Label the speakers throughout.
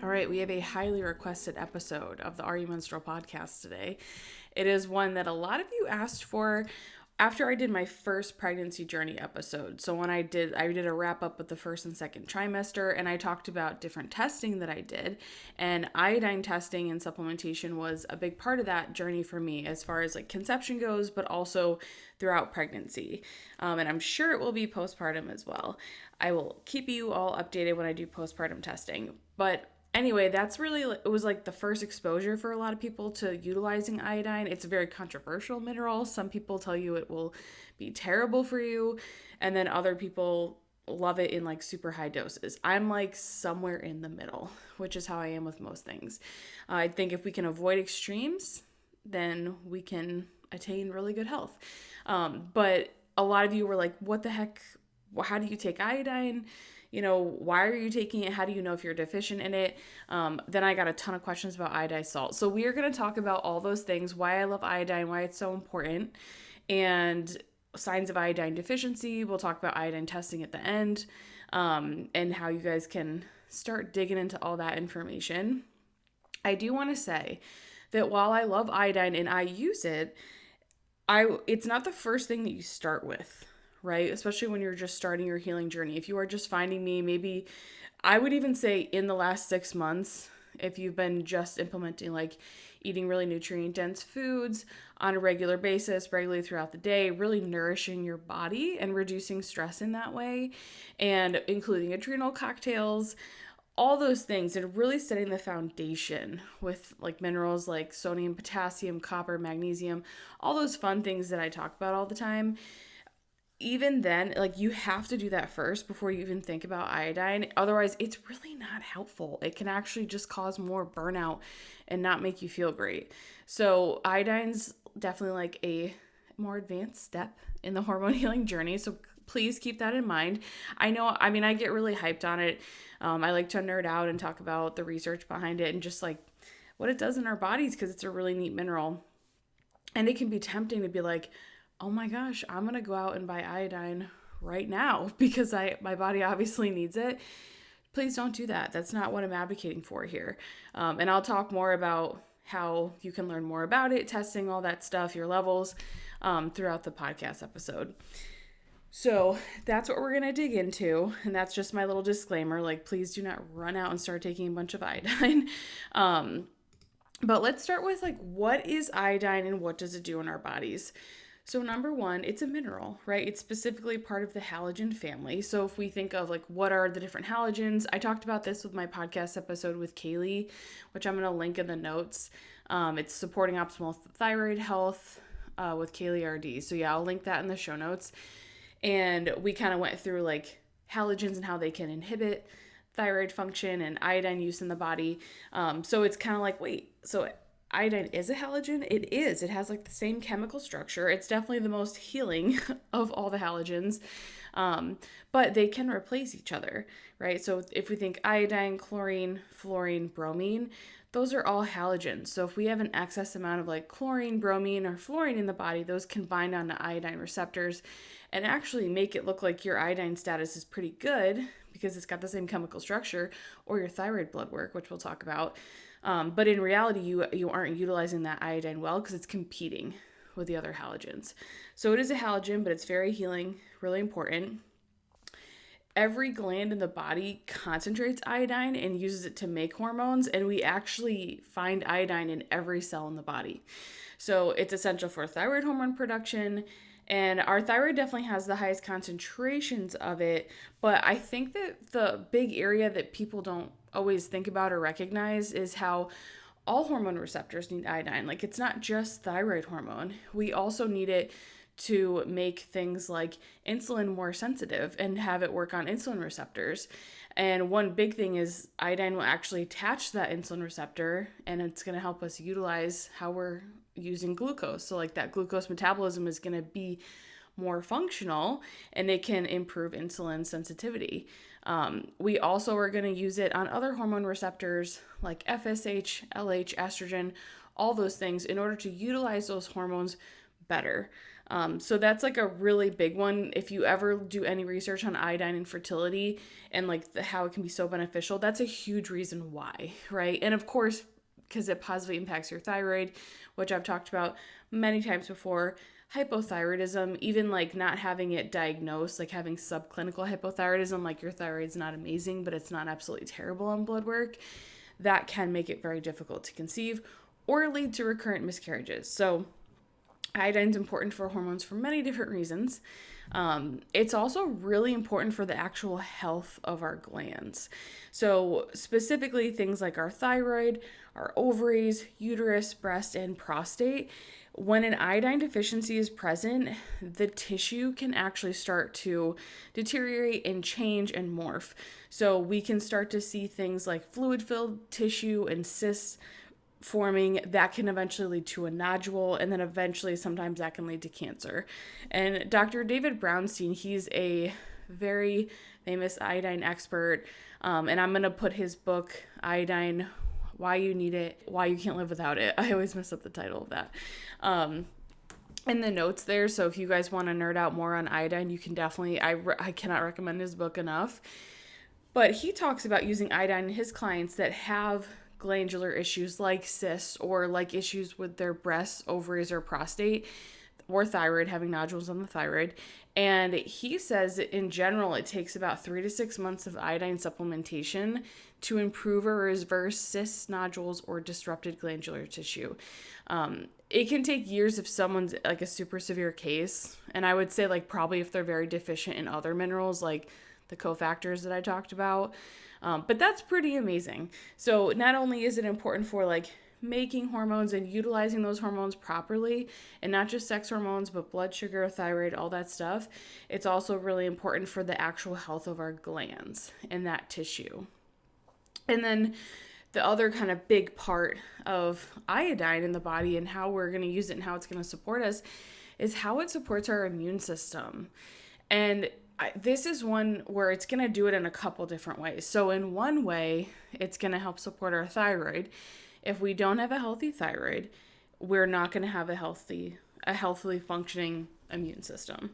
Speaker 1: All right, we have a highly requested episode of the Are You Menstrual podcast today. It is one that a lot of you asked for after I did my first pregnancy journey episode. So when I did a wrap up with the first and second trimester, and I talked about different testing that I did, and iodine testing and supplementation was a big part of that journey for me as far as like conception goes, but also throughout pregnancy. And I'm sure it will be postpartum as well. I will keep you all updated when I do postpartum testing. But anyway, it was like the first exposure for a lot of people to utilizing iodine. It's a very controversial mineral. Some people tell you it will be terrible for you, and then other people love it in like super high doses. I'm like somewhere in the middle, which is how I am with most things. I think if we can avoid extremes, then we can attain really good health. But a lot of you were like, what the heck? How do you take iodine? Why are you taking it? How do you know if you're deficient in it? Then I got a ton of questions about iodized salt. So we are going to talk about all those things, why I love iodine, why it's so important, and signs of iodine deficiency. We'll talk about iodine testing at the end, and how you guys can start digging into all that information. I do want to say that while I love iodine and I use it, it's not the first thing that you start with, right? Especially when you're just starting your healing journey. If you are just finding me, maybe I would even say in the last 6 months, if you've been just implementing like eating really nutrient dense foods on a regular basis, regularly throughout the day, really nourishing your body and reducing stress in that way, and including adrenal cocktails, all those things, and really setting the foundation with like minerals like sodium, potassium, copper, magnesium, all those fun things that I talk about all the time. Even then, like, you have to do that first before you even think about iodine. Otherwise, it's really not helpful. It can actually just cause more burnout and not make you feel great. So iodine's definitely like a more advanced step in the hormone healing journey. So please keep that in mind. I get really hyped on it. I like to nerd out and talk about the research behind it and just like what it does in our bodies, because it's a really neat mineral. And it can be tempting to be like, oh my gosh, I'm going to go out and buy iodine right now because my body obviously needs it. Please don't do that. That's not what I'm advocating for here. And I'll talk more about how you can learn more about it, testing, all that stuff, your levels, throughout the podcast episode. So that's what we're going to dig into. And that's just my little disclaimer. Like, please do not run out and start taking a bunch of iodine. But let's start with like, what is iodine and what does it do in our bodies? So number one, it's a mineral, right? It's specifically part of the halogen family. So if we think of like, what are the different halogens? I talked about this with my podcast episode with Kaylee, which I'm going to link in the notes. It's supporting optimal thyroid health with Kaylee RD. So yeah, I'll link that in the show notes. And we kind of went through like halogens and how they can inhibit thyroid function and iodine use in the body. So it's kind of like, so iodine is a halogen? It is. It has like the same chemical structure. It's definitely the most healing of all the halogens, but they can replace each other, right? So if we think iodine, chlorine, fluorine, bromine, those are all halogens. So if we have an excess amount of like chlorine, bromine, or fluorine in the body, those can bind onto iodine receptors and actually make it look like your iodine status is pretty good because it's got the same chemical structure, or your thyroid blood work, which we'll talk about. But in reality, you aren't utilizing that iodine well because it's competing with the other halogens. So it is a halogen, but it's very healing, really important. Every gland in the body concentrates iodine and uses it to make hormones, and we actually find iodine in every cell in the body. So it's essential for thyroid hormone production, and our thyroid definitely has the highest concentrations of it, but I think that the big area that people don't always think about or recognize is how all hormone receptors need iodine. Like, it's not just thyroid hormone. We also need it to make things like insulin more sensitive and have it work on insulin receptors. And one big thing is iodine will actually attach to that insulin receptor, and it's going to help us utilize how we're using glucose. So like that glucose metabolism is going to be more functional, and it can improve insulin sensitivity. We also are going to use it on other hormone receptors like FSH, LH, estrogen, all those things in order to utilize those hormones better. So that's like a really big one. If you ever do any research on iodine and fertility and like how it can be so beneficial, that's a huge reason why, right? And of course, because it positively impacts your thyroid, which I've talked about many times before. Hypothyroidism, even like not having it diagnosed, like having subclinical hypothyroidism, like your thyroid's not amazing, but it's not absolutely terrible on blood work, that can make it very difficult to conceive or lead to recurrent miscarriages. So iodine's important for hormones for many different reasons. It's also really important for the actual health of our glands. So specifically things like our thyroid, our ovaries, uterus, breast, and prostate. When an iodine deficiency is present, the tissue can actually start to deteriorate and change and morph. So we can start to see things like fluid-filled tissue and cysts forming that can eventually lead to a nodule, and then eventually sometimes that can lead to cancer. And Dr. David Brownstein, he's a very famous iodine expert, and I'm going to put his book, Iodine, Why You Need It, Why You Can't Live Without It. I always mess up the title of that. In the notes there, so if you guys want to nerd out more on iodine, you can definitely, I cannot recommend his book enough. But he talks about using iodine in his clients that have glandular issues like cysts or like issues with their breasts, ovaries, or prostate, or thyroid, having nodules on the thyroid. And he says that in general, it takes about 3 to 6 months of iodine supplementation to improve or reverse cysts, nodules, or disrupted glandular tissue. It can take years if someone's like a super severe case. And I would say like probably if they're very deficient in other minerals, like the cofactors that I talked about. But that's pretty amazing. So not only is it important for like making hormones and utilizing those hormones properly, and not just sex hormones, but blood sugar, thyroid, all that stuff, it's also really important for the actual health of our glands and that tissue. And then the other kind of big part of iodine in the body and how we're going to use it and how it's going to support us is how it supports our immune system. And this is one where it's going to do it in a couple different ways. So in one way, it's going to help support our thyroid. If we don't have a healthy thyroid, we're not going to have a healthily functioning immune system.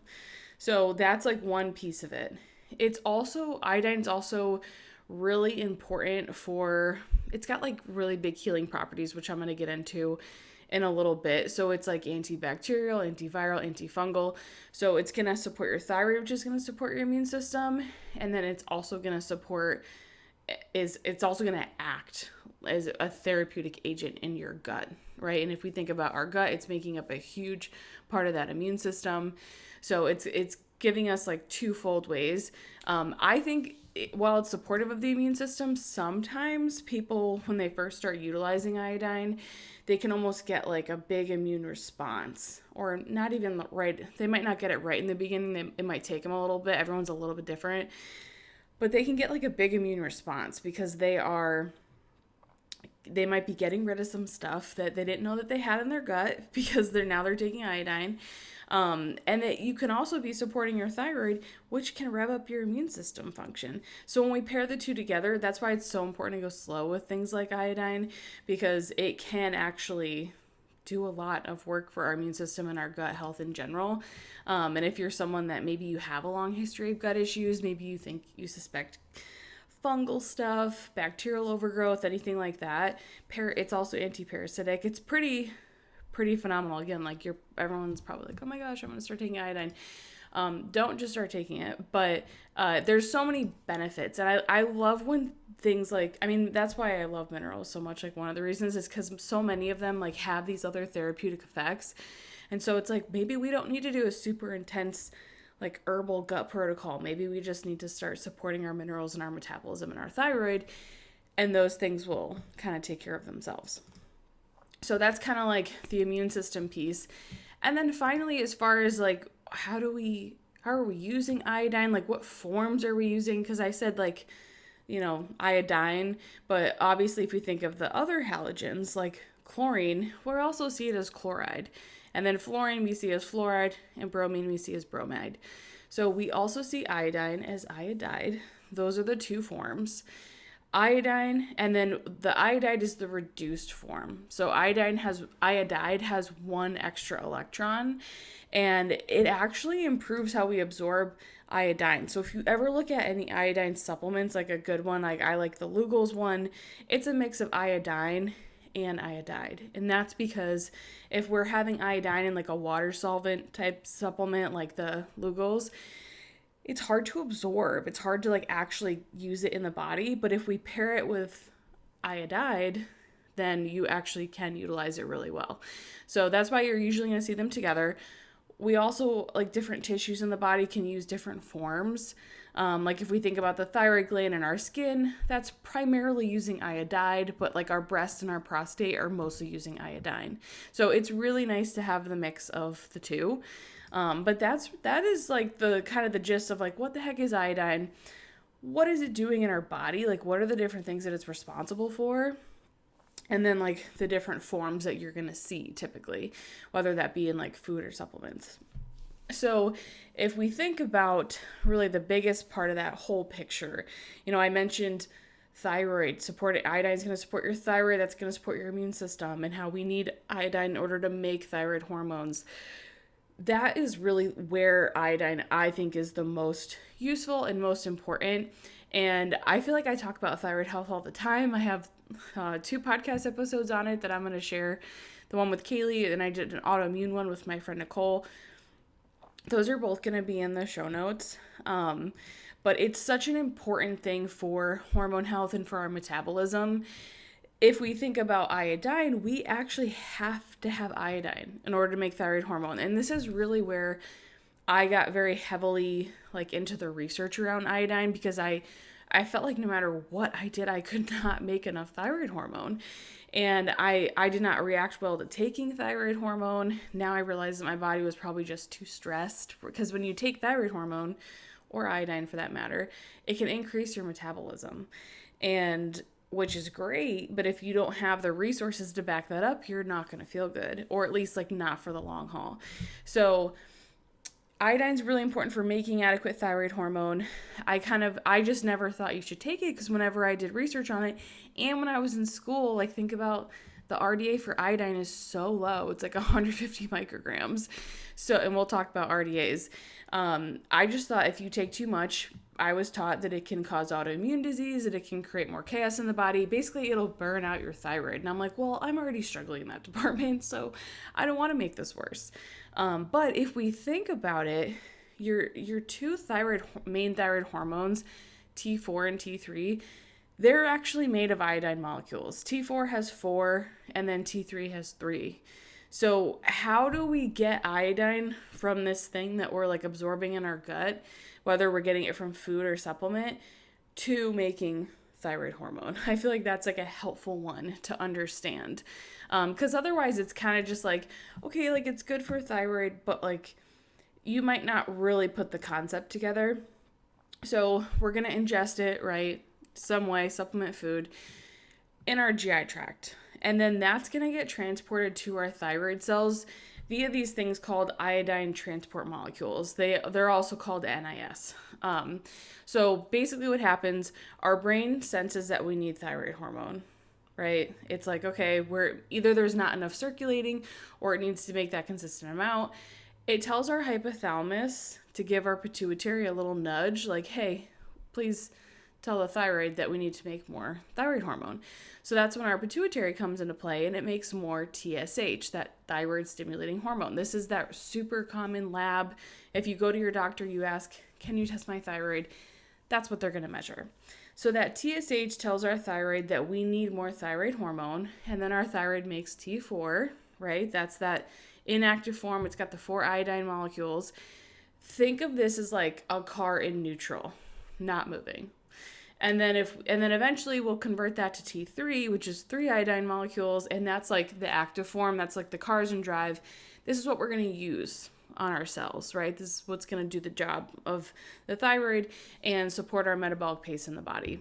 Speaker 1: So that's like one piece of it. Iodine's also really important for, it's got like really big healing properties, which I'm going to get into in a little bit. So it's like antibacterial, antiviral, antifungal. So it's going to support your thyroid, which is going to support your immune system. And then it's also going to act as a therapeutic agent in your gut, right? And if we think about our gut, it's making up a huge part of that immune system. So it's giving us like twofold ways. I think while it's supportive of the immune system, sometimes people, when they first start utilizing iodine, they can almost get like a big immune response, or not even right. They might not get it right in the beginning. It might take them a little bit. Everyone's a little bit different, but they can get like a big immune response because they might be getting rid of some stuff that they didn't know that they had in their gut because they're taking iodine. And that you can also be supporting your thyroid, which can rev up your immune system function. So when we pair the two together, that's why it's so important to go slow with things like iodine, because it can actually do a lot of work for our immune system and our gut health in general. And if you're someone that maybe you have a long history of gut issues, maybe you suspect fungal stuff, bacterial overgrowth, anything like that, it's also anti-parasitic. It's pretty phenomenal. Again, like everyone's probably like, oh my gosh, I'm going to start taking iodine. Don't just start taking it, but there's so many benefits. And I love when things like, that's why I love minerals so much. Like one of the reasons is because so many of them like have these other therapeutic effects. And so it's like, maybe we don't need to do a super intense like herbal gut protocol. Maybe we just need to start supporting our minerals and our metabolism and our thyroid, and those things will kind of take care of themselves. So that's kind of like the immune system piece. And then finally, as far as like, how are we using iodine? Like what forms are we using? Because I said like, iodine, but obviously if we think of the other halogens like chlorine, we also see it as chloride. And then fluorine we see as fluoride, and bromine we see as bromide. So we also see iodine as iodide. Those are the two forms. iodine, and then the iodide is the reduced form. So iodide has one extra electron, and it actually improves how we absorb iodine. So if you ever look at any iodine supplements, like a good one, like I like the Lugol's one, it's a mix of iodine and iodide. And that's because if we're having iodine in like a water solvent type supplement like the Lugol's, it's hard to absorb. It's hard to like actually use it in the body. But if we pair it with iodide, then you actually can utilize it really well. So that's why you're usually going to see them together. We also, like, different tissues in the body can use different forms. Like if we think about the thyroid gland in our skin, that's primarily using iodide, but like our breast and our prostate are mostly using iodine. So it's really nice to have the mix of the two. But that is like the kind of the gist of like, what the heck is iodine? What is it doing in our body? Like, what are the different things that it's responsible for? And then like the different forms that you're going to see typically, whether that be in like food or supplements. So if we think about really the biggest part of that whole picture, I mentioned thyroid support. Iodine is going to support your thyroid. That's going to support your immune system, and how we need iodine in order to make thyroid hormones. That is really where iodine, I think, is the most useful and most important. And I feel like I talk about thyroid health all the time. I have 2 podcast episodes on it that I'm going to share. The one with Kaylee, and I did an autoimmune one with my friend Nicole. Those are both going to be in the show notes. But it's such an important thing for hormone health and for our metabolism. If we think about iodine, we actually have to have iodine in order to make thyroid hormone. And this is really where I got very heavily like into the research around iodine, because I felt like no matter what I did, I could not make enough thyroid hormone. And I did not react well to taking thyroid hormone. Now I realize that my body was probably just too stressed, because when you take thyroid hormone, or iodine for that matter, it can increase your metabolism, and which is great. But if you don't have the resources to back that up, you're not going to feel good, or at least like not for the long haul. So iodine is really important for making adequate thyroid hormone. I just never thought you should take it, because whenever I did research on it, and when I was in school, like, think about the RDA for iodine is so low. It's like 150 micrograms. So, and we'll talk about RDAs. I just thought if you take too much, I was taught that it can cause autoimmune disease, that it can create more chaos in the body. Basically, it'll burn out your thyroid. And I'm like, well, I'm already struggling in that department, so I don't want to make this worse. But if we think about it, your 2 main thyroid hormones, T4 and T3, they're actually made of iodine molecules. T4 has 4, and then T3 has 3. So how do we get iodine from this thing that we're like absorbing in our gut, whether we're getting it from food or supplement, to making thyroid hormone? I feel like that's like a helpful one to understand. Because otherwise it's kind of just like, okay, like it's good for thyroid, but like you might not really put the concept together. So we're going to ingest it, right? Some way, supplement food in our GI tract. And then that's going to get transported to our thyroid cells via these things called iodine transport molecules. They're also called NIS. So basically what happens, our brain senses that we need thyroid hormone, right? It's like, okay, either there's not enough circulating, or it needs to make that consistent amount. It tells our hypothalamus to give our pituitary a little nudge, like, hey, please tell the thyroid that we need to make more thyroid hormone. So that's when our pituitary comes into play, and it makes more TSH, that thyroid stimulating hormone. This is that super common lab. If you go to your doctor, you ask, can you test my thyroid? That's what they're going to measure. So that TSH tells our thyroid that we need more thyroid hormone, and then our thyroid makes T4, right? That's that inactive form. It's got the 4 iodine molecules. Think of this as like a car in neutral, not moving. And then eventually we'll convert that to T3, which is 3 iodine molecules, and that's like the active form. That's like the cars in drive. This is what we're going to use on our cells, right? This is what's going to do the job of the thyroid and support our metabolic pace in the body.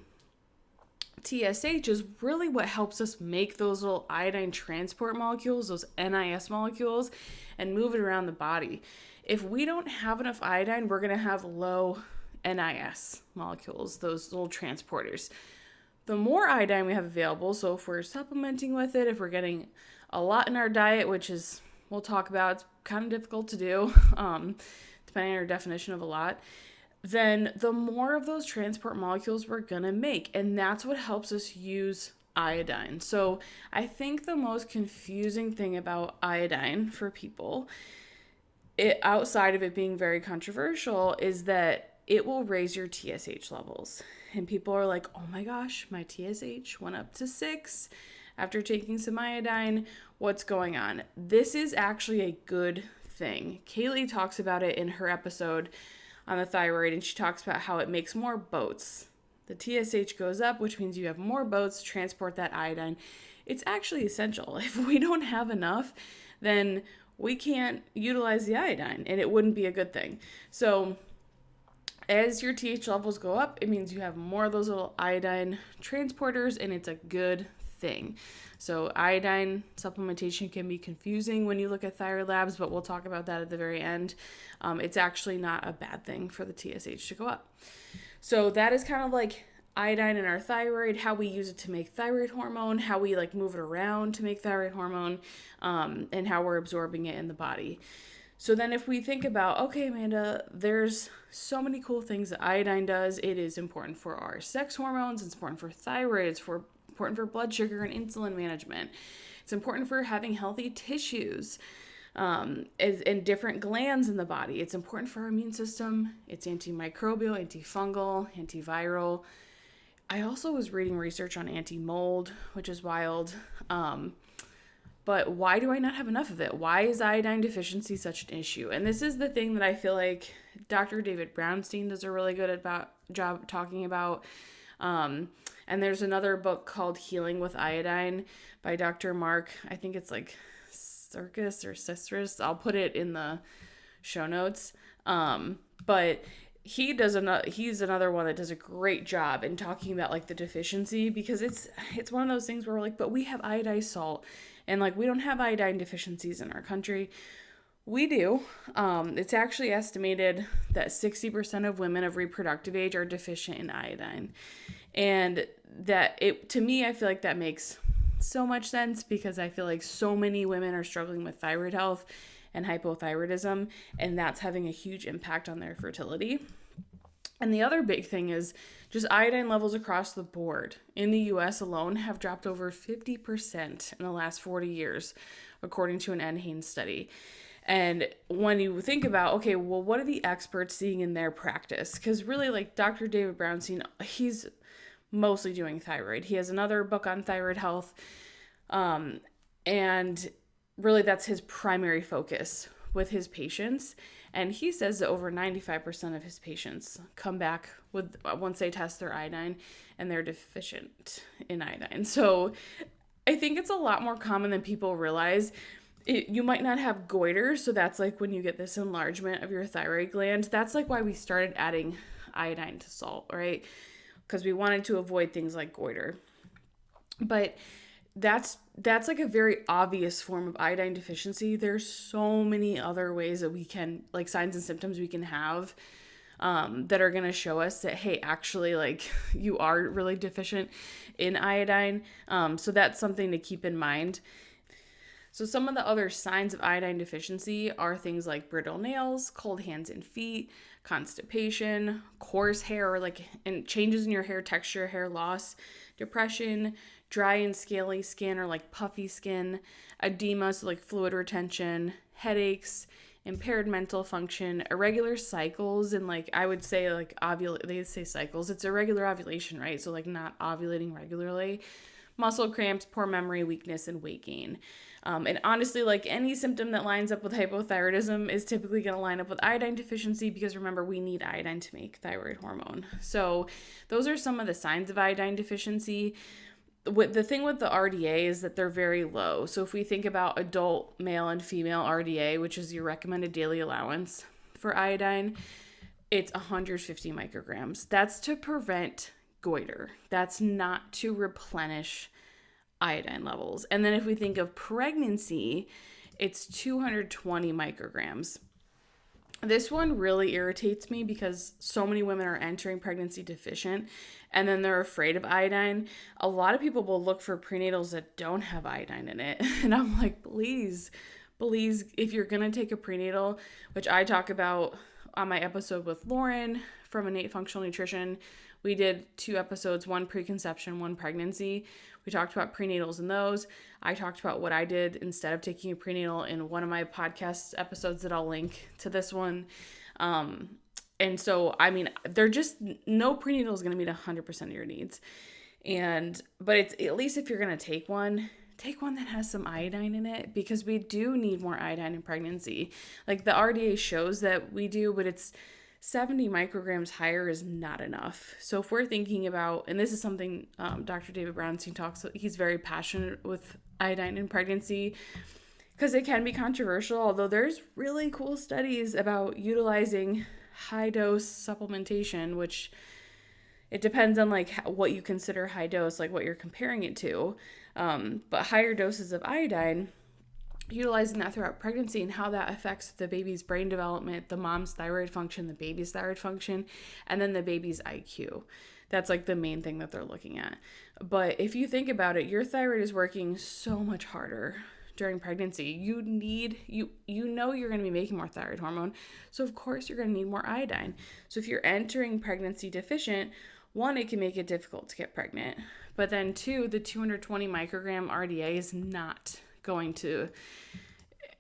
Speaker 1: TSH is really what helps us make those little iodine transport molecules, those NIS molecules, and move it around the body. If we don't have enough iodine, we're going to have low NIS molecules, those little transporters. the more iodine we have available, so if we're supplementing with it, if we're getting a lot in our diet, which is, we'll talk about, it's kind of difficult to do, depending on your definition of a lot, then the more of those transport molecules we're going to make. And that's what helps us use iodine. So I think the most confusing thing about iodine for people, outside of it being very controversial, is that it will raise your TSH levels. And people are like, oh my gosh, my TSH went up to 6 after taking some iodine. What's going on? This is actually a good thing. Kaylee talks about it in her episode on the thyroid, and she talks about how it makes more boats. The TSH goes up, which means you have more boats to transport that iodine. It's actually essential. If we don't have enough, then we can't utilize the iodine, and it wouldn't be a good thing. So as your TH levels go up, it means you have more of those little iodine transporters, and it's a good thing. So iodine supplementation can be confusing when you look at thyroid labs, but we'll talk about that at the very end. It's actually not a bad thing for the TSH to go up. So that is kind of like iodine in our thyroid, how we use it to make thyroid hormone, how we like move it around to make thyroid hormone, and how we're absorbing it in the body. So then if we think about, okay, Amanda, there's so many cool things that iodine does. It is important for our sex hormones. It's important for thyroid. It's important for blood sugar and insulin management. It's important for having healthy tissues and different glands in the body. It's important for our immune system. It's antimicrobial, antifungal, antiviral. I also was reading research on anti-mold, which is wild. But why do I not have enough of it? Why is iodine deficiency such an issue? And this is the thing that I feel like Dr. David Brownstein does a really good job talking about. And there's another book called Healing with Iodine by Dr. Mark. I think it's like Sircus or Sircus. I'll put it in the show notes. But he's another one that does a great job in talking about like the deficiency, because it's one of those things where we're like, but we have iodized salt, and like we don't have iodine deficiencies in our country. We do. It's actually estimated that 60% of women of reproductive age are deficient in iodine. And to me, I feel like that makes so much sense, because I feel like so many women are struggling with thyroid health and hypothyroidism, and that's having a huge impact on their fertility. And the other big thing is just iodine levels across the board in the US alone have dropped over 50% in the last 40 years, according to an NHANES study. And when you think about, okay, well, what are the experts seeing in their practice? Because really, like Dr. David Brownstein, he's mostly doing thyroid. He has another book on thyroid health. And really that's his primary focus with his patients. And he says that over 95% of his patients come back with, once they test their iodine, and they're deficient in iodine. So I think it's a lot more common than people realize. You might not have goiter, so that's like when you get this enlargement of your thyroid gland. That's like why we started adding iodine to salt, right? Because we wanted to avoid things like goiter. But that's like a very obvious form of iodine deficiency. There's so many other ways that we can, like signs and symptoms we can have that are going to show us that, hey, actually, like you are really deficient in iodine. So that's something to keep in mind. So some of the other signs of iodine deficiency are things like brittle nails, cold hands and feet, constipation, coarse hair, and changes in your hair texture, hair loss, depression, dry and scaly skin or like puffy skin, edema, so like fluid retention, headaches, impaired mental function, irregular cycles, and like I would say like they say cycles, it's irregular ovulation, right? So like not ovulating regularly, muscle cramps, poor memory, weakness, and weight gain. And honestly, like any symptom that lines up with hypothyroidism is typically going to line up with iodine deficiency, because remember, we need iodine to make thyroid hormone. So those are some of the signs of iodine deficiency. The thing with the RDA is that they're very low. So if we think about adult male and female RDA, which is your recommended daily allowance for iodine, it's 150 micrograms. That's to prevent goiter. That's not to replenish iodine levels. And then if we think of pregnancy, it's 220 micrograms. This one really irritates me because so many women are entering pregnancy deficient and then they're afraid of iodine. A lot of people will look for prenatals that don't have iodine in it. And I'm like, please, please, if you're going to take a prenatal, which I talk about on my episode with Lauren from Innate Functional Nutrition, we did 2 episodes, one preconception, one pregnancy. We talked about prenatals in those. I talked about what I did instead of taking a prenatal in one of my podcast episodes that I'll link to this one. And so, I mean, they're just, no prenatal is going to meet 100% of your needs. But it's, at least if you're going to take one that has some iodine in it, because we do need more iodine in pregnancy. Like the RDA shows that we do, but it's 70 micrograms higher is not enough. So if we're thinking about, and this is something Dr. David Brownstein talks, he's very passionate with iodine in pregnancy because it can be controversial, although there's really cool studies about utilizing high dose supplementation, which it depends on like what you consider high dose, like what you're comparing it to. But higher doses of iodine, utilizing that throughout pregnancy and how that affects the baby's brain development, the mom's thyroid function, the baby's thyroid function, and then the baby's IQ. That's like the main thing that they're looking at. But if you think about it, your thyroid is working so much harder during pregnancy. You know you're going to be making more thyroid hormone, so of course you're going to need more iodine. So if you're entering pregnancy deficient, 1, it can make it difficult to get pregnant, but then 2, the 220 microgram RDA is not going to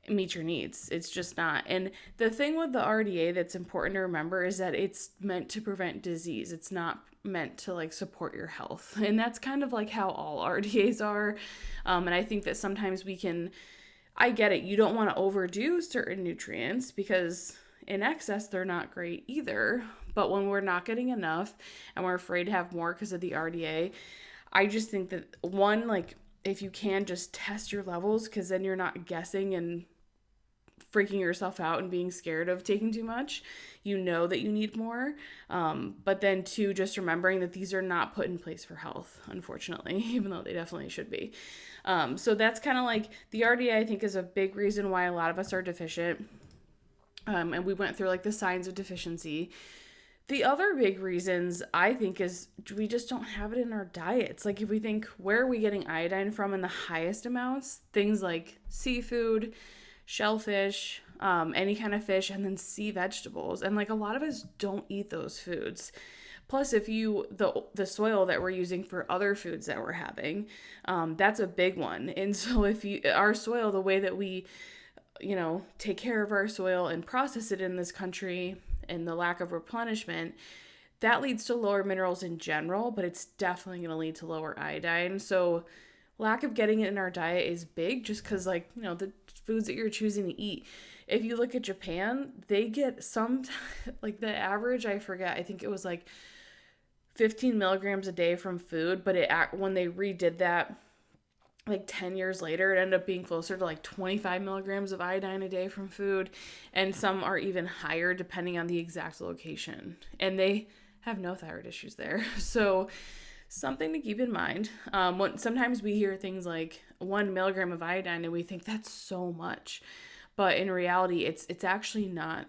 Speaker 1: meet your needs. It's just not. And the thing with the RDA that's important to remember is that it's meant to prevent disease. It's not meant to like support your health. And that's kind of like how all RDAs are. And I think that sometimes I get it. You don't want to overdo certain nutrients because in excess, they're not great either. But when we're not getting enough and we're afraid to have more because of the RDA, I just think that if you can, just test your levels, because then you're not guessing and freaking yourself out and being scared of taking too much. You know that you need more. But then 2, just remembering that these are not put in place for health, unfortunately, even though they definitely should be. So that's kind of like the RDA, I think, is a big reason why a lot of us are deficient. And we went through like the signs of deficiency. The other big reasons, I think, is we just don't have it in our diets. Like if we think, where are we getting iodine from in the highest amounts? Things like seafood, shellfish, any kind of fish, and then sea vegetables. And like a lot of us don't eat those foods. Plus, if the soil that we're using for other foods that we're having, that's a big one. And so our soil, the way that we, take care of our soil and process it in this country, and the lack of replenishment, that leads to lower minerals in general, but it's definitely going to lead to lower iodine. So lack of getting it in our diet is big, just because the foods that you're choosing to eat. If you look at Japan, they get some, like the average, I forget, I think it was like 15 milligrams a day from food, but when they redid that, like 10 years later, it ended up being closer to like 25 milligrams of iodine a day from food. And some are even higher depending on the exact location. And they have no thyroid issues there. So something to keep in mind. Sometimes we hear things like 1 milligram of iodine and we think that's so much. But in reality, it's actually not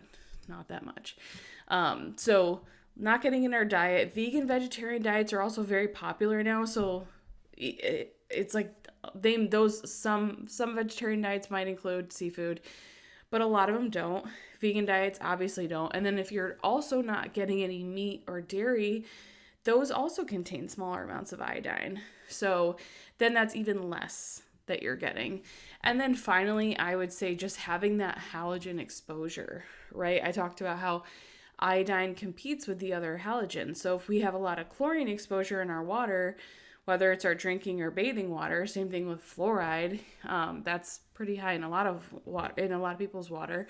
Speaker 1: that much. So not getting in our diet. Vegan, vegetarian diets are also very popular now. So it's like some vegetarian diets might include seafood, but a lot of them don't. Vegan diets obviously don't. And then if you're also not getting any meat or dairy, those also contain smaller amounts of iodine. So then that's even less that you're getting. And then finally, I would say just having that halogen exposure, right? I talked about how iodine competes with the other halogens. So if we have a lot of chlorine exposure in our water, whether it's our drinking or bathing water, same thing with fluoride, that's pretty high in a lot of people's water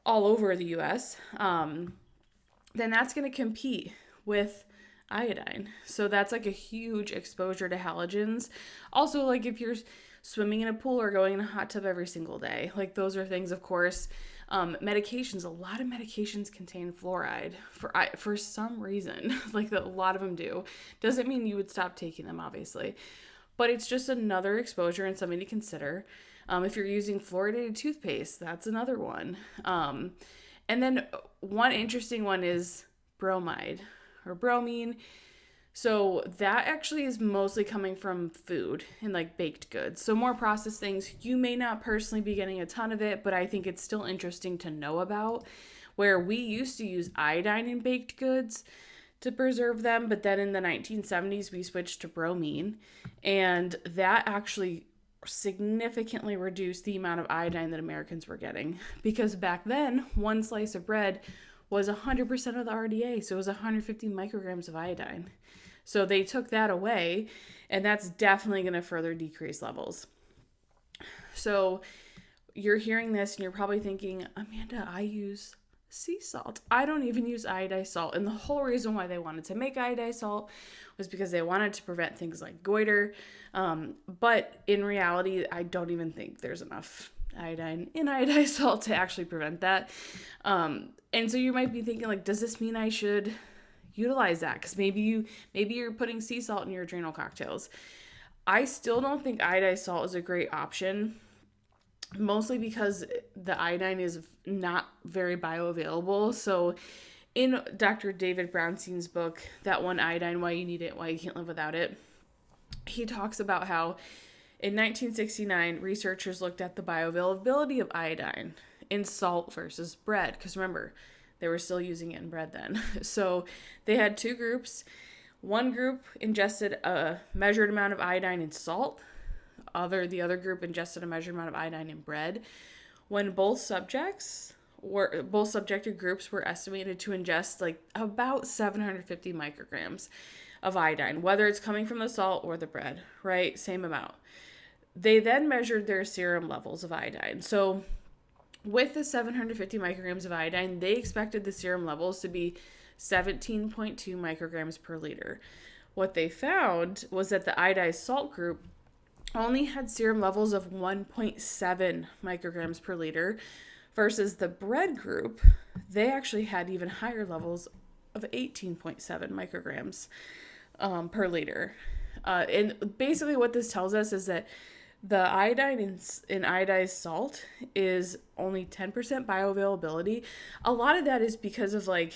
Speaker 1: all over the US, then that's going to compete with iodine. So that's like a huge exposure to halogens. Also, like if you're swimming in a pool or going in a hot tub every single day, like those are things, of course. Medications, a lot of medications contain fluoride for some reason, like a lot of them do. Doesn't mean you would stop taking them, obviously, but it's just another exposure and something to consider. If you're using fluoridated toothpaste, that's another one. And then one interesting one is bromide or bromine. So that actually is mostly coming from food and like baked goods. So more processed things, you may not personally be getting a ton of it, but I think it's still interesting to know about, where we used to use iodine in baked goods to preserve them, but then in the 1970s we switched to bromine, and that actually significantly reduced the amount of iodine that Americans were getting, because back then one slice of bread was 100% of the RDA, so it was 150 micrograms of iodine. So they took that away, and that's definitely going to further decrease levels. So you're hearing this and you're probably thinking, Amanda, I use sea salt. I don't even use iodized salt. And the whole reason why they wanted to make iodized salt was because they wanted to prevent things like goiter. But in reality, I don't even think there's enough iodine in iodized salt to actually prevent that. And so you might be thinking, like, does this mean I should utilize that? Because maybe you're putting sea salt in your adrenal cocktails. I still don't think iodized salt is a great option, mostly because the iodine is not very bioavailable. So in Dr. David Brownstein's book, That One Iodine, Why You Need It, Why You Can't Live Without It, he talks about how in 1969, researchers looked at the bioavailability of iodine in salt versus bread. Because remember, they were still using it in bread then. So they had two groups. One group ingested a measured amount of iodine in salt. The other group ingested a measured amount of iodine in bread. When both subjected groups were estimated to ingest like about 750 micrograms of iodine, whether it's coming from the salt or the bread, right? Same amount. They then measured their serum levels of iodine. So with the 750 micrograms of iodine, they expected the serum levels to be 17.2 micrograms per liter. What they found was that the iodized salt group only had serum levels of 1.7 micrograms per liter, versus the bread group, they actually had even higher levels of 18.7 micrograms per liter. And basically what this tells us is that the iodine in iodized salt is only 10% bioavailability. A lot of that is because of like,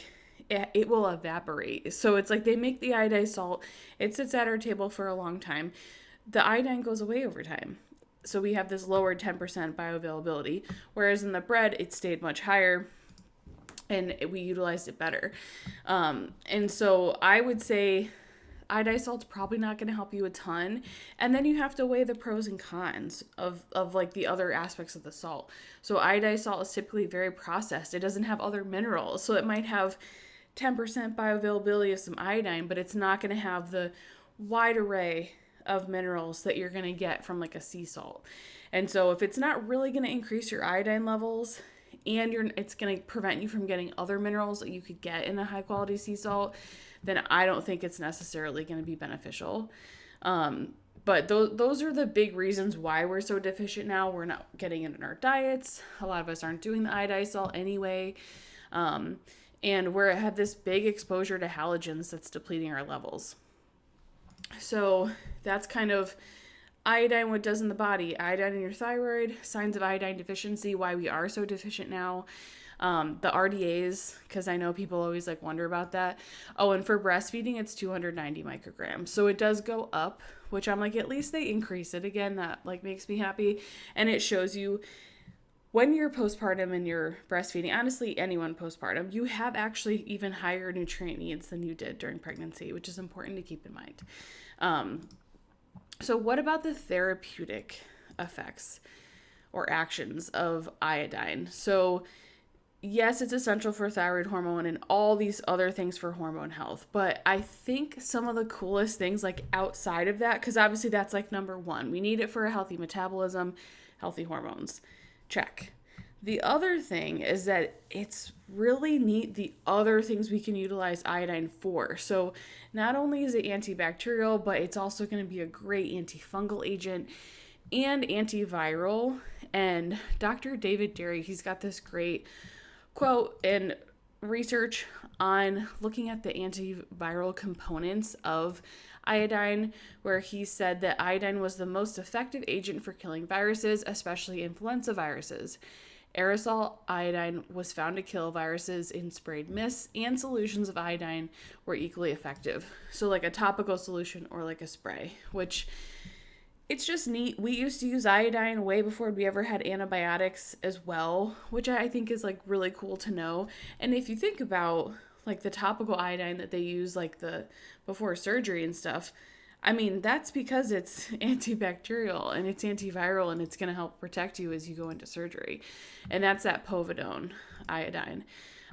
Speaker 1: it will evaporate. So it's like they make the iodized salt, it sits at our table for a long time. The iodine goes away over time. So we have this lower 10% bioavailability, whereas in the bread, it stayed much higher and we utilized it better. And so I would say iodized salt's probably not going to help you a ton. And then you have to weigh the pros and cons of like the other aspects of the salt. So iodized salt is typically very processed. It doesn't have other minerals. So it might have 10% bioavailability of some iodine, but it's not going to have the wide array of minerals that you're going to get from like a sea salt. And so if it's not really going to increase your iodine levels and it's going to prevent you from getting other minerals that you could get in a high quality sea salt, then I don't think it's necessarily going to be beneficial. But those are the big reasons why we're so deficient now. We're not getting it in our diets. A lot of us aren't doing the iodized salt anyway. And we're at this big exposure to halogens that's depleting our levels. So that's kind of iodine, what it does in the body. Iodine in your thyroid, signs of iodine deficiency, why we are so deficient now. The RDAs, because I know people always like wonder about that. Oh, and for breastfeeding, it's 290 micrograms. So it does go up, which I'm like, at least they increase it again. That like makes me happy. And it shows you when you're postpartum and you're breastfeeding, honestly, anyone postpartum, you have actually even higher nutrient needs than you did during pregnancy, which is important to keep in mind. So what about the therapeutic effects or actions of iodine? So yes, it's essential for thyroid hormone and all these other things for hormone health. But I think some of the coolest things like outside of that, because obviously that's like number one, we need it for a healthy metabolism, healthy hormones. Check. The other thing is that it's really neat the other things we can utilize iodine for. So not only is it antibacterial, but it's also going to be a great antifungal agent and antiviral. And Dr. David Derry, he's got this great quote and research on looking at the antiviral components of iodine, where he said that iodine was the most effective agent for killing viruses, especially influenza viruses. Aerosol iodine was found to kill viruses in sprayed mists, and solutions of iodine were equally effective. So like a topical solution or like a spray, which it's just neat. We used to use iodine way before we ever had antibiotics as well, which I think is like really cool to know. And if you think about like the topical iodine that they use like the before surgery and stuff, I mean, that's because it's antibacterial and it's antiviral and it's going to help protect you as you go into surgery. And that's that povidone iodine.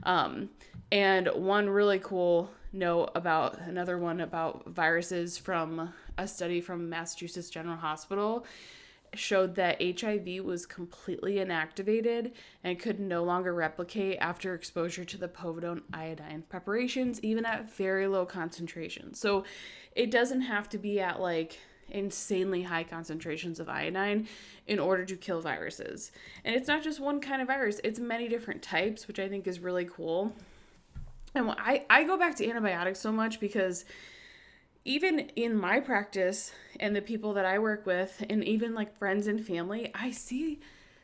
Speaker 1: And one really cool note about another one about viruses from a study from Massachusetts General Hospital showed that HIV was completely inactivated and could no longer replicate after exposure to the povidone iodine preparations, even at very low concentrations. So it doesn't have to be at like insanely high concentrations of iodine in order to kill viruses. And it's not just one kind of virus, it's many different types, which I think is really cool. And I go back to antibiotics so much because even in my practice and the people that I work with and even like friends and family, I see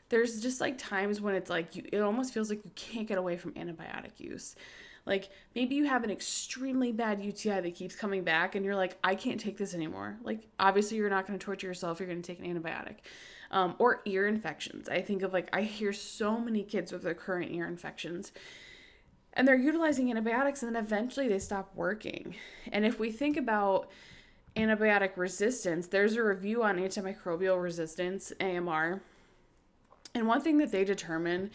Speaker 1: there's just like times when it's like it almost feels like you can't get away from antibiotic use. Like maybe you have an extremely bad UTI that keeps coming back and you're like, I can't take this anymore. Like obviously you're not going to torture yourself. You're going to take an antibiotic. Or ear infections. I think of like, I hear so many kids with recurrent ear infections and they're utilizing antibiotics and then eventually they stop working. And if we think about antibiotic resistance, there's a review on antimicrobial resistance, AMR. And one thing that they determine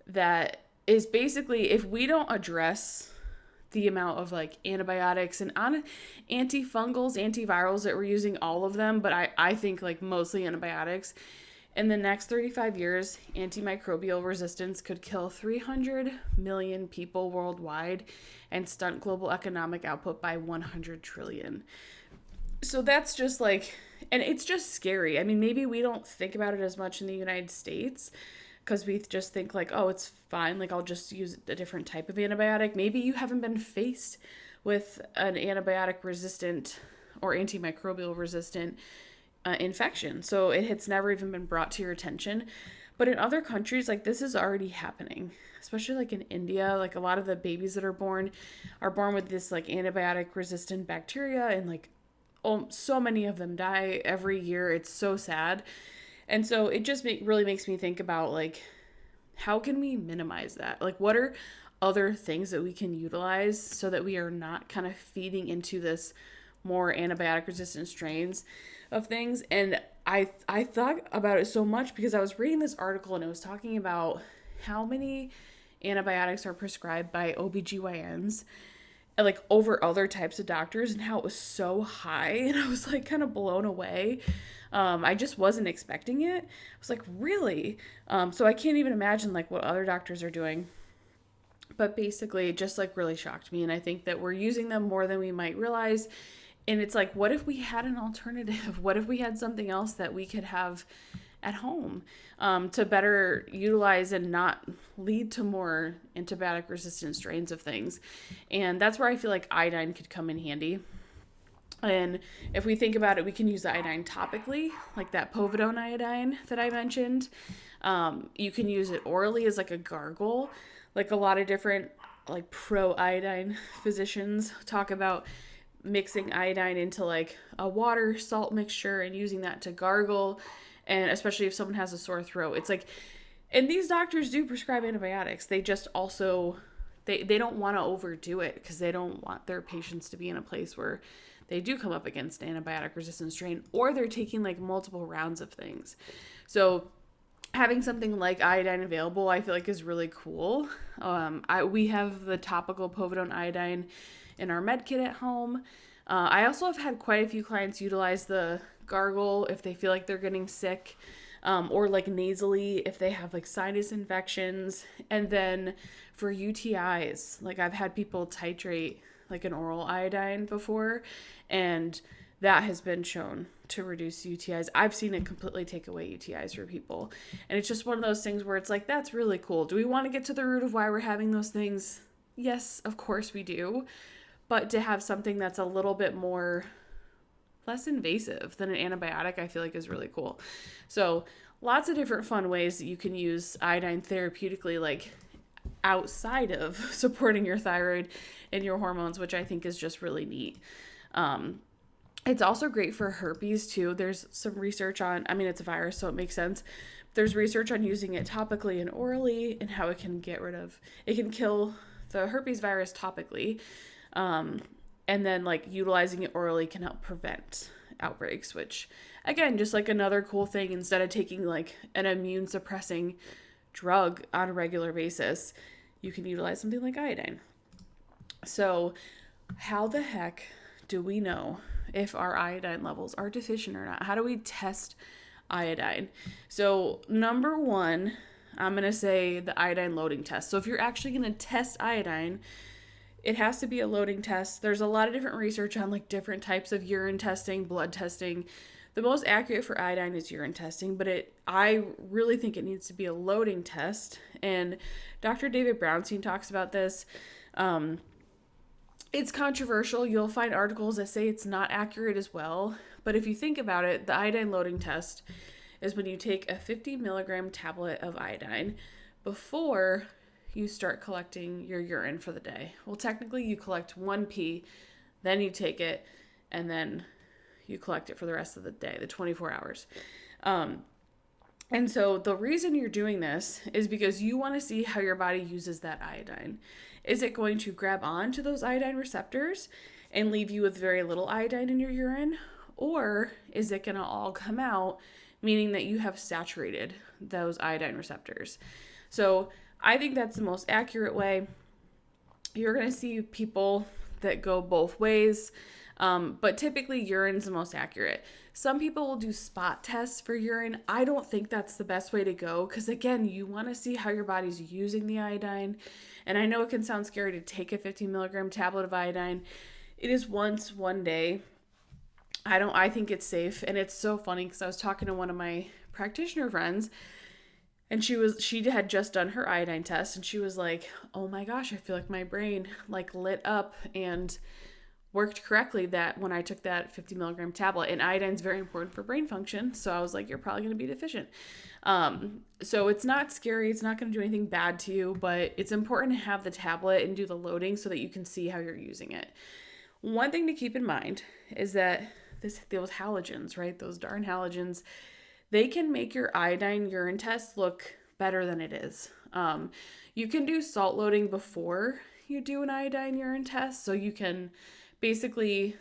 Speaker 1: that is basically if we don't address the amount of like antibiotics and antifungals, antivirals that we're using, all of them, but I think like mostly antibiotics, in the next 35 years, antimicrobial resistance could kill 300 million people worldwide and stunt global economic output by 100 trillion. So that's just like, and it's just scary. I mean, maybe we don't think about it as much in the United States because we just think like, oh, it's fine. Like I'll just use a different type of antibiotic. Maybe you haven't been faced with an antibiotic resistant or antimicrobial resistant infection. So it's never even been brought to your attention. But in other countries, like this is already happening, especially like in India, like a lot of the babies that are born with this like antibiotic resistant bacteria and like so many of them die every year. It's so sad. And so it just really makes me think about like, how can we minimize that? Like what are other things that we can utilize so that we are not kind of feeding into this more antibiotic resistant strains of things? And I thought about it so much because I was reading this article and it was talking about how many antibiotics are prescribed by OBGYNs and like over other types of doctors and how it was so high. And I was like kind of blown away. I just wasn't expecting it. I was like, really? So I can't even imagine like what other doctors are doing. But basically it just like really shocked me. And I think that we're using them more than we might realize. And it's like, what if we had an alternative? What if we had something else that we could have at home to better utilize and not lead to more antibiotic resistant strains of things? And that's where I feel like iodine could come in handy. And if we think about it, we can use iodine topically, like that povidone iodine that I mentioned. You can use it orally as like a gargle. Like a lot of different like pro-iodine physicians talk about mixing iodine into like a water salt mixture and using that to gargle. And especially if someone has a sore throat, it's like, and these doctors do prescribe antibiotics. They just also, they don't want to overdo it because they don't want their patients to be in a place where they do come up against antibiotic resistant strain or they're taking like multiple rounds of things. So having something like iodine available, I feel like is really cool. We have the topical povidone iodine in our med kit at home. I also have had quite a few clients utilize the gargle if they feel like they're getting sick, or like nasally if they have like sinus infections. And then for UTIs, like I've had people titrate like an oral iodine before, and that has been shown to reduce UTIs. I've seen it completely take away UTIs for people. And it's just one of those things where it's like, that's really cool. Do we want to get to the root of why we're having those things? Yes, of course we do. But to have something that's a little bit more less invasive than an antibiotic, I feel like is really cool. So lots of different fun ways that you can use iodine therapeutically, like outside of supporting your thyroid and your hormones, which I think is just really neat. It's also great for herpes too. There's some research on, I mean, it's a virus, so it makes sense. There's research on using it topically and orally and how it can it can kill the herpes virus topically. And then like utilizing it orally can help prevent outbreaks, which again, just like another cool thing, instead of taking like an immune suppressing drug on a regular basis, you can utilize something like iodine. So how the heck do we know if our iodine levels are deficient or not? How do we test iodine? So number one, I'm going to say the iodine loading test. So if you're actually going to test iodine, it has to be a loading test. There's a lot of different research on like different types of urine testing, blood testing. The most accurate for iodine is urine testing, but I really think it needs to be a loading test. And Dr. David Brownstein talks about this. It's controversial. You'll find articles that say it's not accurate as well. But if you think about it, the iodine loading test is when you take a 50 milligram tablet of iodine before you start collecting your urine for the day. Well, technically you collect 1 pee, then you take it, and then you collect it for the rest of the day, the 24 hours. And so the reason you're doing this is because you want to see how your body uses that iodine. Is it going to grab on to those iodine receptors and leave you with very little iodine in your urine? Or is it going to all come out, meaning that you have saturated those iodine receptors? So I think that's the most accurate way. You're going to see people that go both ways, but typically urine's the most accurate. Some people will do spot tests for urine. I don't think that's the best way to go because, again, you want to see how your body's using the iodine. And I know it can sound scary to take a 15 milligram tablet of iodine. It is once, one day. I think it's safe. And it's so funny because I was talking to one of my practitioner friends, and she had just done her iodine test, and she was like, oh my gosh, I feel like my brain like lit up and worked correctly that when I took that 50 milligram tablet. And iodine is very important for brain function. So I was like, you're probably going to be deficient. So it's not scary. It's not going to do anything bad to you, but it's important to have the tablet and do the loading so that you can see how you're using it. One thing to keep in mind is that those halogens, right? Those darn halogens, they can make your iodine urine test look better than it is. You can do salt loading before you do an iodine urine test. So you can basically,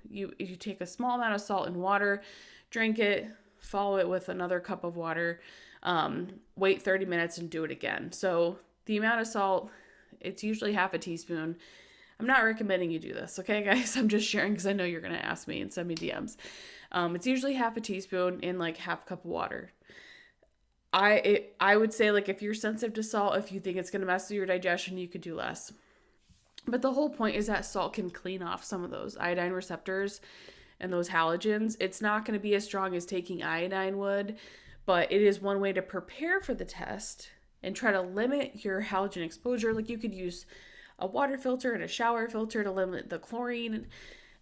Speaker 1: you take a small amount of salt and water, drink it, follow it with another cup of water, wait 30 minutes and do it again. So the amount of salt, it's usually half a teaspoon. I'm not recommending you do this, okay, guys? I'm just sharing because I know you're going to ask me and send me DMs. It's usually half a teaspoon in like half a cup of water. I would say like if you're sensitive to salt, if you think it's going to mess with your digestion, you could do less. But the whole point is that salt can clean off some of those iodine receptors and those halogens. It's not going to be as strong as taking iodine would, but it is one way to prepare for the test and try to limit your halogen exposure. Like you could use a water filter and a shower filter to limit the chlorine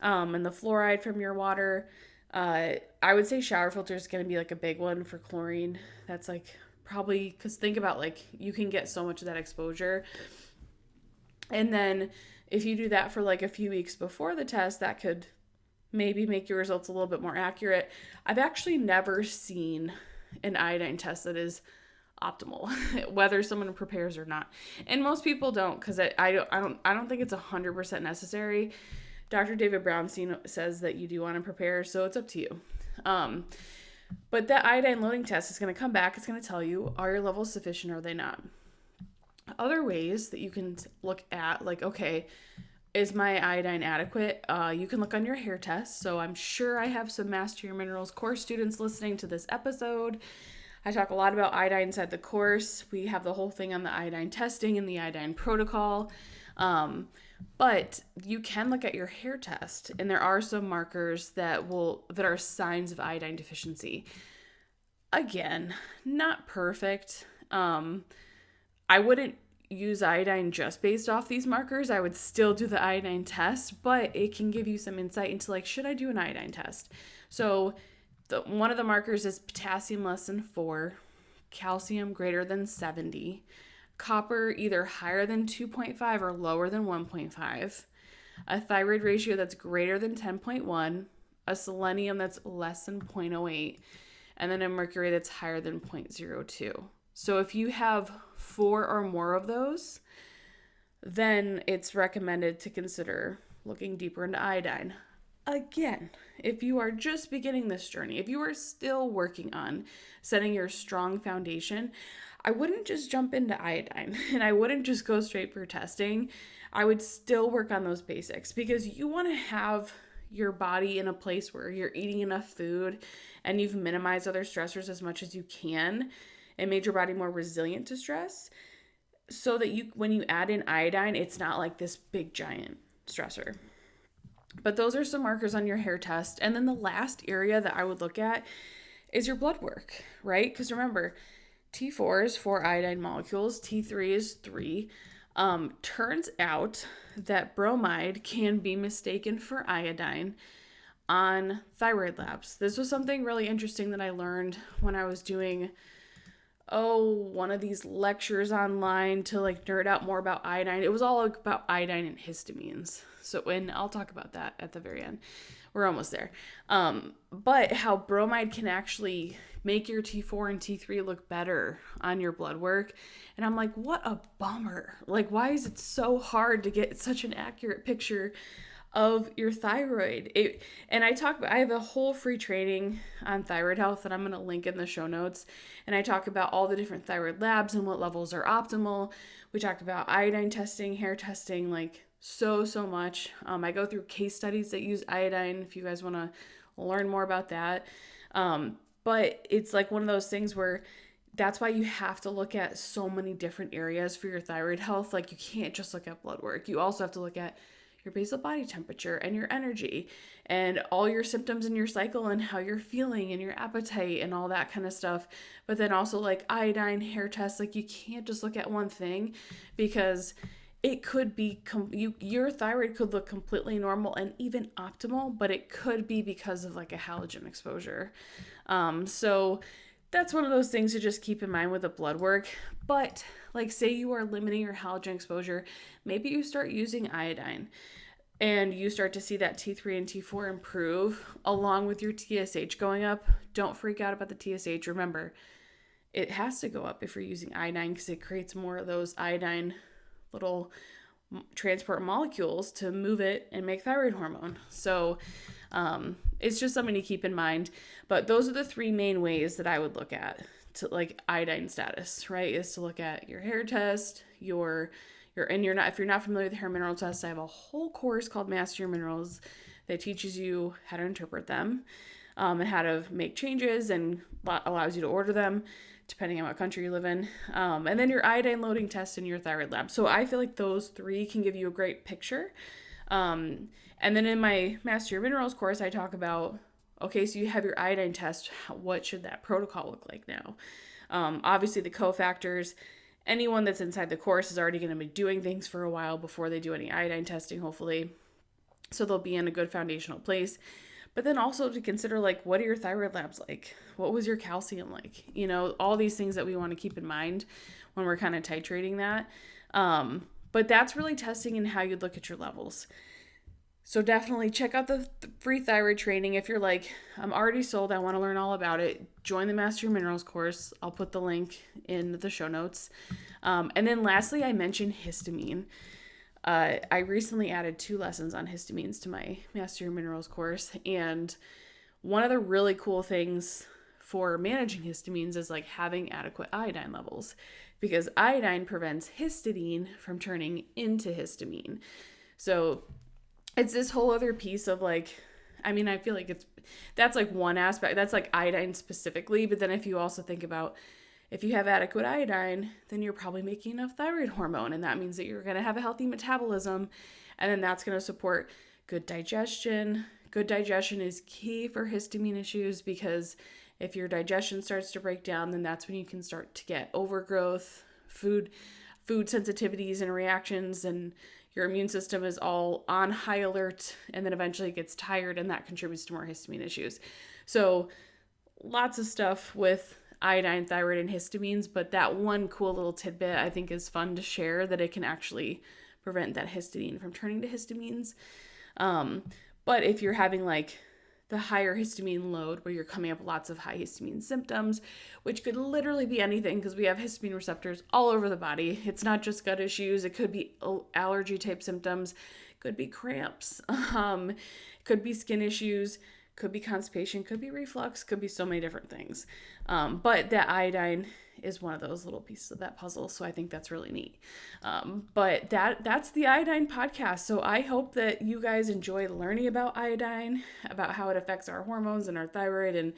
Speaker 1: and the fluoride from your water. I would say shower filter is going to be like a big one for chlorine. That's like probably, because think about like you can get so much of that exposure. And then if you do that for like a few weeks before the test, that could maybe make your results a little bit more accurate. I've actually never seen an iodine test that is optimal, whether someone prepares or not. And most people don't, because I don't think it's 100% necessary. Dr. David Brownstein says that you do want to prepare, so it's up to you. But that iodine loading test is going to come back. It's going to tell you, are your levels sufficient or are they not? Other ways that you can look at, like, okay, is my iodine adequate? You can look on your hair test. So I'm sure I have some Master Your Minerals course students listening to this episode. I talk a lot about iodine inside the course. We have the whole thing on the iodine testing and the iodine protocol. But you can look at your hair test, and there are some markers that are signs of iodine deficiency. Again, not perfect. I wouldn't use iodine just based off these markers. I would still do the iodine test, but it can give you some insight into like, should I do an iodine test? So One of the markers is potassium less than 4, calcium greater than 70, copper either higher than 2.5 or lower than 1.5, a thyroid ratio that's greater than 10.1, a selenium that's less than 0.08, and then a mercury that's higher than 0.02. So if you have 4 or more of those, then it's recommended to consider looking deeper into iodine. Again, if you are just beginning this journey, if you are still working on setting your strong foundation, I wouldn't just jump into iodine and I wouldn't just go straight for testing. I would still work on those basics because you want to have your body in a place where you're eating enough food and you've minimized other stressors as much as you can and made your body more resilient to stress, so that when you add in iodine, it's not like this big giant stressor. But those are some markers on your hair test. And then the last area that I would look at is your blood work, right? Because remember, T4 is 4 iodine molecules, T3 is 3. Turns out that bromide can be mistaken for iodine on thyroid labs. This was something really interesting that I learned when I was doing one of these lectures online to like nerd out more about iodine. It was all about iodine and histamines. And I'll talk about that at the very end. We're almost there. But how bromide can actually make your T4 and T3 look better on your blood work. And I'm like, what a bummer. Like, why is it so hard to get such an accurate picture of your thyroid? I have a whole free training on thyroid health that I'm going to link in the show notes. And I talk about all the different thyroid labs and what levels are optimal. We talk about iodine testing, hair testing, like so much. I go through case studies that use iodine if you guys want to learn more about that. But it's like one of those things where that's why you have to look at so many different areas for your thyroid health. Like you can't just look at blood work. You also have to look at your basal body temperature and your energy and all your symptoms in your cycle and how you're feeling and your appetite and all that kind of stuff. But then also like iodine, hair tests, like you can't just look at one thing because it could be, your thyroid could look completely normal and even optimal, but it could be because of like a halogen exposure. So that's one of those things to just keep in mind with the blood work. But like say you are limiting your halogen exposure, maybe you start using iodine and you start to see that T3 and T4 improve along with your TSH going up. Don't freak out about the TSH. Remember, it has to go up if you're using iodine because it creates more of those iodine little transport molecules to move it and make thyroid hormone. So it's just something to keep in mind. But those are the 3 main ways that I would look at to like iodine status, right? Is to look at your hair test, if you're not familiar with the hair mineral test, I have a whole course called Master Your Minerals that teaches you how to interpret them and how to make changes and allows you to order them depending on what country you live in. And then your iodine loading test and your thyroid lab. So I feel like those 3 can give you a great picture. And then in my Master Your Minerals course, I talk about, okay, so you have your iodine test. What should that protocol look like now? Obviously the cofactors, anyone that's inside the course is already going to be doing things for a while before they do any iodine testing, hopefully. So they'll be in a good foundational place. But then also to consider, like, what are your thyroid labs like? What was your calcium like? You know, all these things that we want to keep in mind when we're kind of titrating that. But that's really testing and how you'd look at your levels. So definitely check out the free thyroid training. If you're like, I'm already sold, I want to learn all about it, join the Master Your Minerals course. I'll put the link in the show notes. And then lastly, I mentioned histamine. I recently added 2 lessons on histamines to my Master Your Minerals course. And one of the really cool things for managing histamines is like having adequate iodine levels, because iodine prevents histidine from turning into histamine. So it's this whole other piece of like, I mean, I feel like that's like one aspect, that's like iodine specifically. But then if you also think about, if you have adequate iodine, then you're probably making enough thyroid hormone, and that means that you're going to have a healthy metabolism, and then that's going to support good digestion. Good digestion is key for histamine issues, because if your digestion starts to break down, then that's when you can start to get overgrowth, food sensitivities and reactions, and your immune system is all on high alert, and then eventually it gets tired, and that contributes to more histamine issues. So lots of stuff with iodine, thyroid, and histamines, but that one cool little tidbit I think is fun to share, that it can actually prevent that histidine from turning to histamines. But if you're having like the higher histamine load where you're coming up with lots of high histamine symptoms, which could literally be anything because we have histamine receptors all over the body. It's not just gut issues. It could be allergy type symptoms, could be cramps, could be skin issues, could be constipation, could be reflux, could be so many different things. But that iodine is one of those little pieces of that puzzle, so I think that's really neat. But that's the iodine podcast. So I hope that you guys enjoy learning about iodine, about how it affects our hormones and our thyroid, and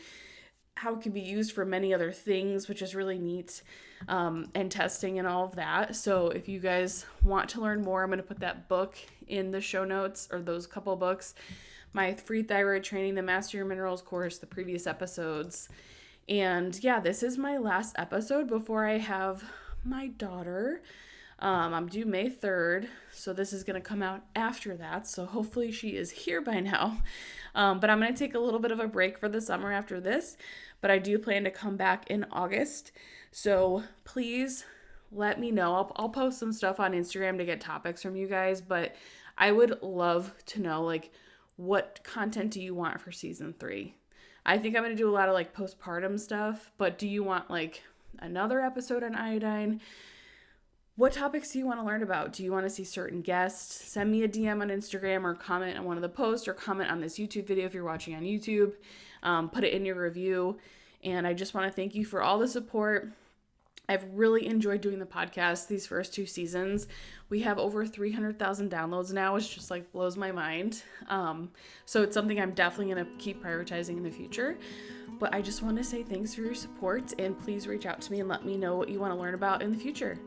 Speaker 1: how it can be used for many other things, which is really neat, and testing and all of that. So if you guys want to learn more, I'm going to put that book in the show notes, or those couple books. My free thyroid training, the Master Your Minerals course, the previous episodes. And yeah, this is my last episode before I have my daughter. I'm due May 3rd, so this is going to come out after that. So hopefully she is here by now. But I'm going to take a little bit of a break for the summer after this. But I do plan to come back in August. So please let me know. I'll post some stuff on Instagram to get topics from you guys. But I would love to know, like, what content do you want for season 3? I think I'm going to do a lot of like postpartum stuff, but do you want like another episode on iodine? What topics do you want to learn about? Do you want to see certain guests? Send me a DM on Instagram, or comment on one of the posts, or comment on this YouTube video if you're watching on YouTube. Put it in your review. And I just want to thank you for all the support. I've really enjoyed doing the podcast these first 2 seasons. We have over 300,000 downloads now, which just like blows my mind. So it's something I'm definitely going to keep prioritizing in the future. But I just want to say thanks for your support, and please reach out to me and let me know what you want to learn about in the future.